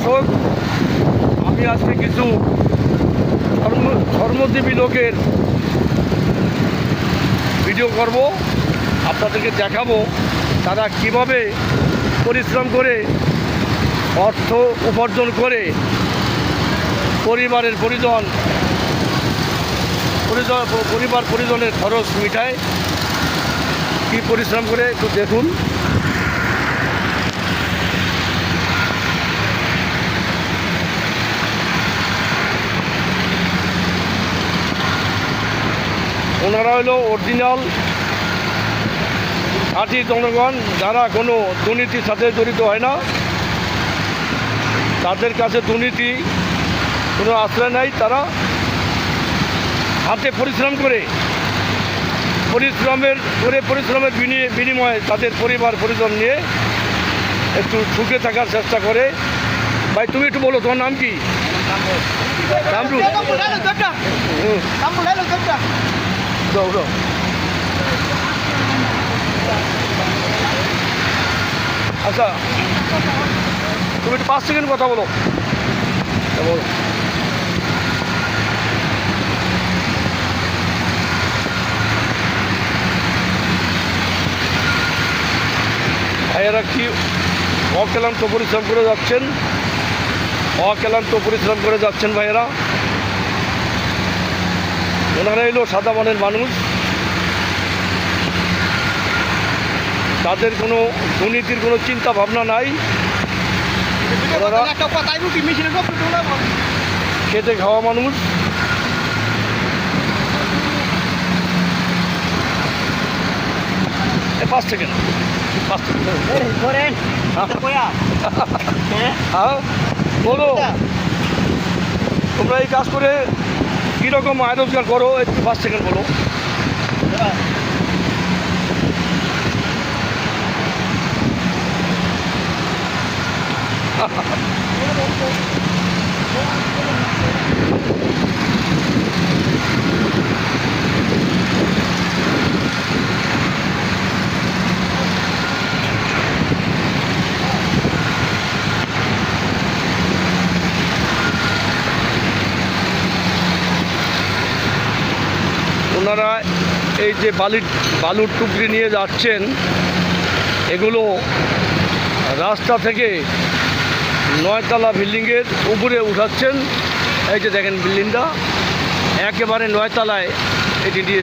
দর্শক, আমি আজকে কিছু ধর্মজীবী লোকের ভিডিও করব, আপনাদেরকে দেখাবো তারা কিভাবে পরিশ্রম করে অর্থ উপার্জন করে পরিবার পরিজনের খরচ মিটায়। কি পরিশ্রম করে একটু দেখুন। ওনারা হলো অরিজিনাল খাঁটি জনগণ, যারা কোনো দুর্নীতির সাথে জড়িত হয় না, তাদের কাছে দুর্নীতি কোনো আশ্রয় নাই। তারা হাতে পরিশ্রম করে পরিশ্রমের বিনিময়ে তাদের পরিবার পরিজন নিয়ে একটু সুখে থাকার চেষ্টা করে। ভাই, তুমি একটু বলো তোমার নাম কি? আচ্ছা, তুমি একটু 5 সেকেন্ড কথা বলো। বলো। ভাইয়েরা কি অক্লান্ত পরিশ্রম করে যাচ্ছেন ভাইয়েরা। ওনারা এলো সাদা মনের মানুষ, তাদের কোনো দুর্নীতির কোনো চিন্তা ভাবনা নাই। ওনারা খেটে খাওয়া মানুষ। পাঁচ সেকেন্ড বলো, তোমরা এই কাজ করে কীরকম আয় রোজগার করো একটু 5 সেকেন্ড বলো। ওনারা এই যে বালুর টুকরি নিয়ে যাচ্ছেন, এগুলো রাস্তা থেকে 9তলা বিল্ডিংয়ের উপরে উঠাচ্ছেন। এই যে দেখেন বিল্ডিংটা একেবারে 9তলায় এটি নিয়ে